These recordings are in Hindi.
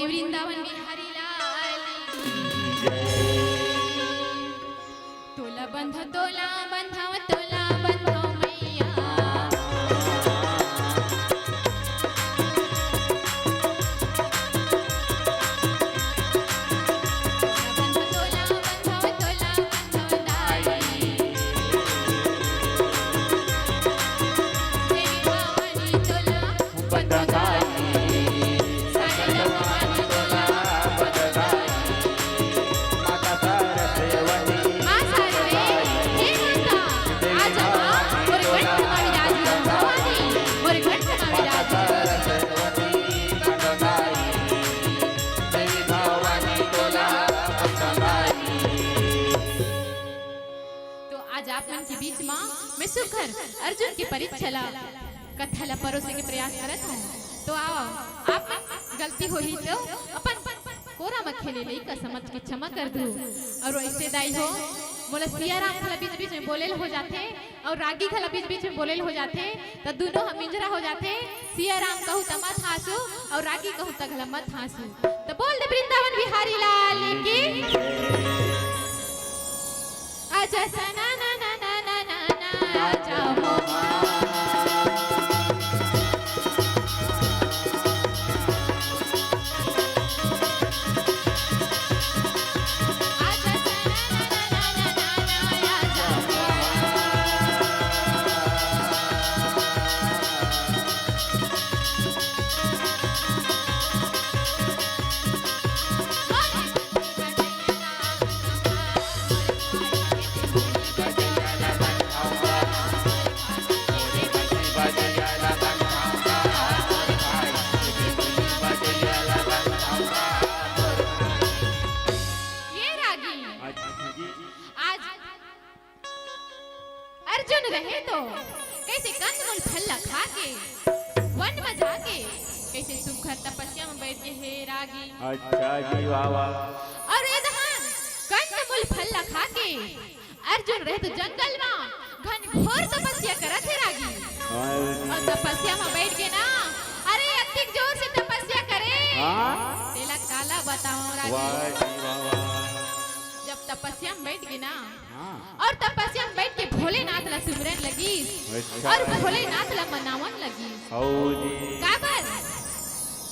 बोलते वृंदावन बिहारी लाल तोला बंध तोला बंधव तोला बंधव मैया सुखर अर्जुन की परीक्षा ला कथा ला परोसे के प्रयास करत हूं तो आओ आप गलती होही तो अपन कोरा में खेले ले का समझ के क्षमा कर दू और ऐसे दाई हो बोला सिया राम खला बीच बीच में बोलेल हो जाते और रागी खला बीच बीच में बोलेल हो जाते तो दोनों हम इंजरा हो जाते सिया राम कहू त मत हासू और रागी कहू त खला मत हासू तो बोल दे वृंदावन बिहारी लाल की आजा सना ना ना ना ना ना आजा हो रहे तो कैसे कंदमूल फल खा के वन में जाके कैसे सुखर तपस्या में बैठ के हे रागी अच्छा जी वाह वाह और ये दहन कंदमूल फल खा के अर्जुन रहे तो जंगल में घनघोर तपस्या करत है रागी और तपस्या में बैठ के ना अरे अतिक जोर से तपस्या करे तेला काला बताओ रागी जब तपस्या में बैठ के ना और तपस्या में बैठ के भोलेनाथ ला सिमरन लगी और भोलेनाथ ला मनावन लगी काबर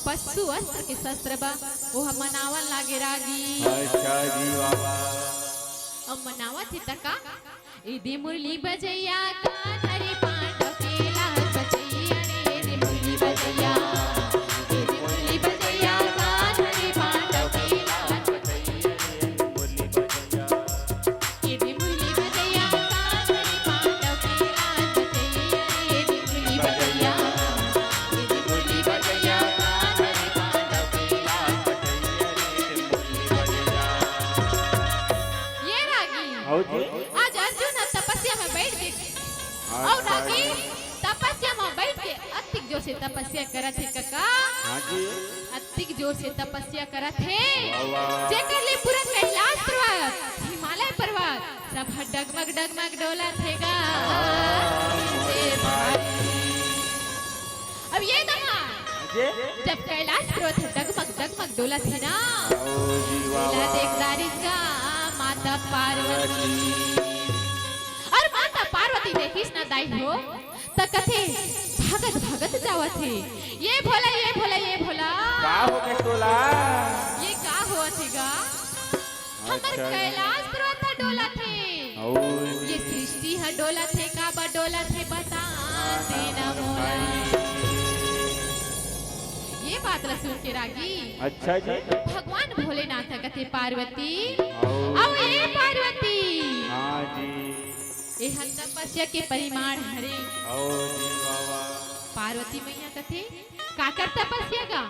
पशु अस्त्र के शस्त्र बा वो मनावन लागे रागी अच्छा जी बाबा अब मनावत है तका इदे मुरली बजैया कान हरि पांडव के लाल बजैया रे इदे मुरली बजैया आज अर्जुन तपस्या में बैठ के और रागी तपस्या में बैठ के अतिक जोर से तपस्या करत है काका हां जी अतिक जोर से तपस्या करत है जेकर ले पूरा कैलाश पर्वत हिमालय पर्वत सब डगमग डगमग डोलत हैगा अब ये दमा जब कैलाश पर्वत डगमग डगमग डोलत है ना ला देख दारिका माता पार्वती और माता पार्वती देखिस ना दाई हो त कथे भगत भगत जावत है ये भोला ये भोला ये भोला का हो के तोला ये का होत हैगा हमर कैलाश पर्वत डोला थे ये सृष्टि ह डोला थे का बा डोला थे बता देना मोरा ये बात ला सुन के रागी अच्छा जी भगवान भोलेनाथ कहते पार्वती आओ ये पार्वती हां जी ये तपस्या के परिमाण हरे ओ जी बाबा पार्वती मैया कहते का कर तपस्या का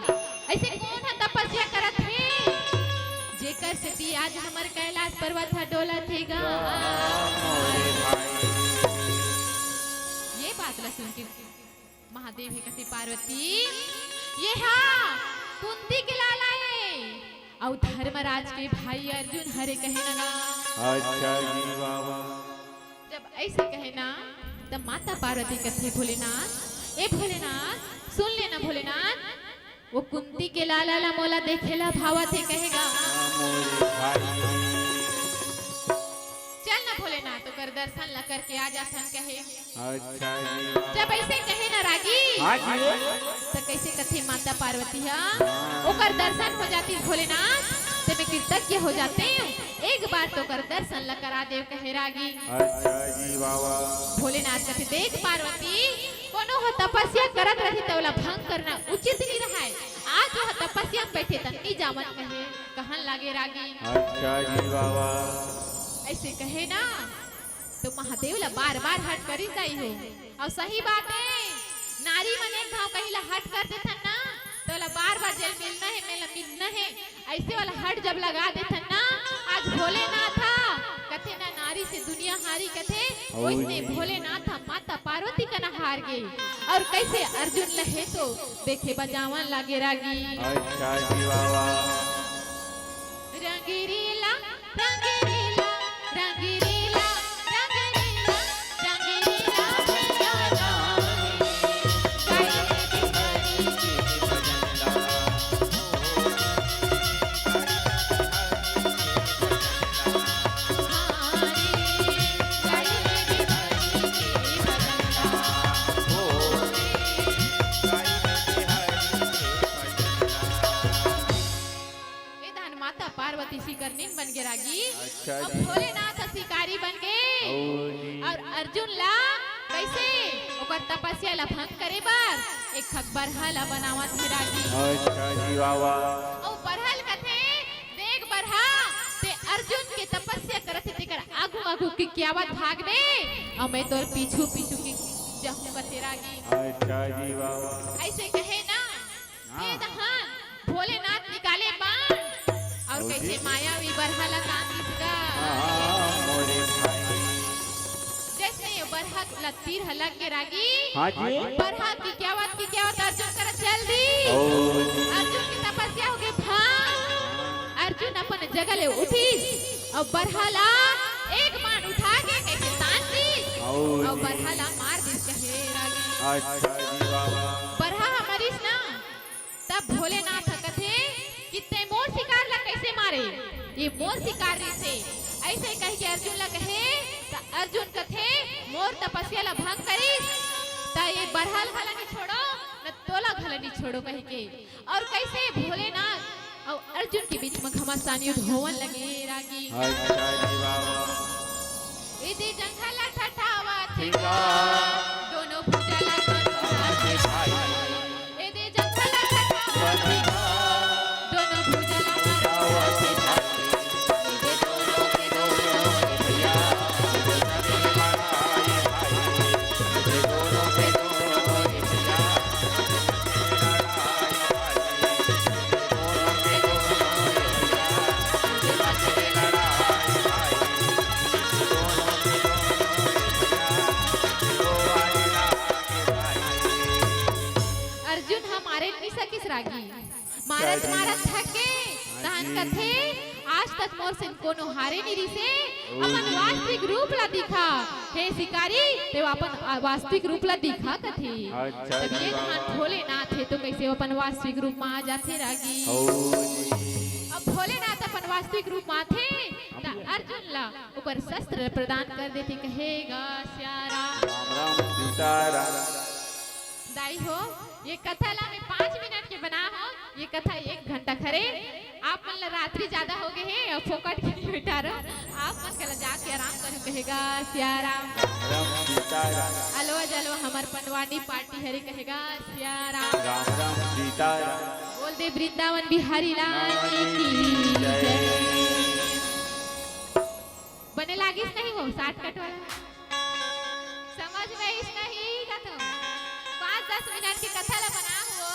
ऐसे कौन है तपस्या करत है जेकर से आज हमर कैलाश पर्वत ह डोला थेगा ये बात ला सुन के महादेव है कहते पार्वती ये हाँ कुंती के लाला है और धर्मराज के भाई अर्जुन हरे कहे ना अच्छा जी बाबा जब ऐसे कहे ना तब माता पार्वती कहते भोलेनाथ ए भोलेनाथ सुन लेना भोलेनाथ वो कुंती के लाला ला मोला देखेला भावा थे कहेगा मोरे भाई चल ना भोलेनाथ तो कर दर्शन ला करके आ जा सन कहे। अच्छा जी जब ऐसे कहे ना रागी हाँ जी तो कैसे कथे माता पार्वती ओकर दर्शन हो जाती भोलेनाथ ते में कृतज्ञ हो जाते एक बार तो कर दर्शन ला करा देव कहे रागी। अच्छा जी बाबा भोलेनाथ कथे देख पार्वती कोनो हो तपस्या करत रही तो ओला भंग करना उचित नहीं रहा है। आज जो तपस्या में बैठे तन्नी जावन कहे कहन लागे रागी। अच्छा जी बाबा ऐसे कहे ना तो महादेव ला बार बार हट कर ही जाई हो और सही बात है नारी मन एक भाव कहिला हट कर देथन ना तो ला बार बार जेल मिलना है ऐसे वाला हट जब लगा देथन ना आज भोलेनाथ कथे ना नारी से दुनिया हारी कथे वैसे भोलेनाथ माता पार्वती का ना हार गए और कैसे अर्जुन लहे तो देखे बजावन लागे रागी। अच्छा जी बाबा रंगीला रंगीला रंगीला रंगीला रंगीला पार्वती शिकरनीन बन गए रागी। अच्छा अब जी भोलेनाथ शिकारी बन गए और अर्जुन ला कैसे ओकर तपस्या ला भंग करे बार एक बरहा ला बनावत है रागी। अच्छा जी बाबा और बरहल कथे देख बरहा ते अर्जुन के तपस्या करत तेकर आगू आगू की क्यावत भाग दे और मैं तोर पीछू पीछू की जहू कथे रागी। अच्छा जी बाबा ऐसे कहे ना हे दहन भोलेनाथ निकाले बाण और कैसे मायावी बरहा ला कांदिसगा मोरे भाई जैसे ये बरहा ला तीर हलक के रागी। हाँ जी बरहा की क्या बात अर्जुन कर चल दी अर्जुन की तपस्या हो गई भाग अर्जुन अपन जगह ले उठी और बरहा ला एक बाण उठा के कैसे तान दी और बरहा ला मार दी कहे रागी। अच्छा जी बाबा बरहा हमारिस ना तब भोलेनाथ कथे कितने मोर शिकार ला कैसे मारे ये मोर शिकार से ऐसे कह के अर्जुन ला कहे तो अर्जुन कथे मोर तपस्या ला भंग करी ता ये बरहल घला नहीं छोड़ो न तोला घला नहीं छोड़ो कह के और कैसे भोलेनाथ और अर्जुन के बीच में घमासान युद्ध होवन लगे रागी। अच्छा जी बाबा इदी जंगल ठठावा थे दोनों भुजा ला इदी जंगल ठठावा थे दोनों भुजा ला रागी मारत मारत थके तहन कथे आज तक मोर से कोनो हारे नहीं रिसे अपन वास्तविक रूप ला दिखा हे शिकारी ते अपन वास्तविक रूप ला दिखा कथे तब ये धान भोलेनाथ है तो कैसे अपन वास्तविक रूप में आ जाते रागी। अब भोलेनाथ अपन वास्तविक रूप में थे त अर्जुन ला ऊपर शस्त्र प्रदान कर देते कहेगा श्यारा राम सीताराम दाई हो ये कथा ला में 5 मिनट के बना हो ये कथा 1 घंटा खरे आप मन ला रात्रि ज्यादा हो गए हैं और फोकट के लिए बैठा रहो आप मन कल जाके आराम करो कहेगा सियाराम राम सीताराम अलो जलो हमार पंडवानी पार्टी हरे कहेगा सियाराम राम राम सीताराम बोल दे वृंदावन बिहारी लाल की जय। बने लागिस नहीं हो 60 कट वाला समझ में इस नहीं का तुम 5-10 मिनट की कथा ला बना हो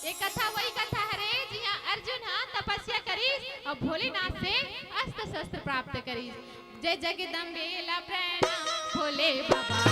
ये कथा वही कथा हरे जी हाँ अर्जुन हाँ तपस्या करीस और भोलेनाथ से अस्त्र शस्त्र प्राप्त करीस। जय जगदम्बे ला प्रणाम भोले बाबा।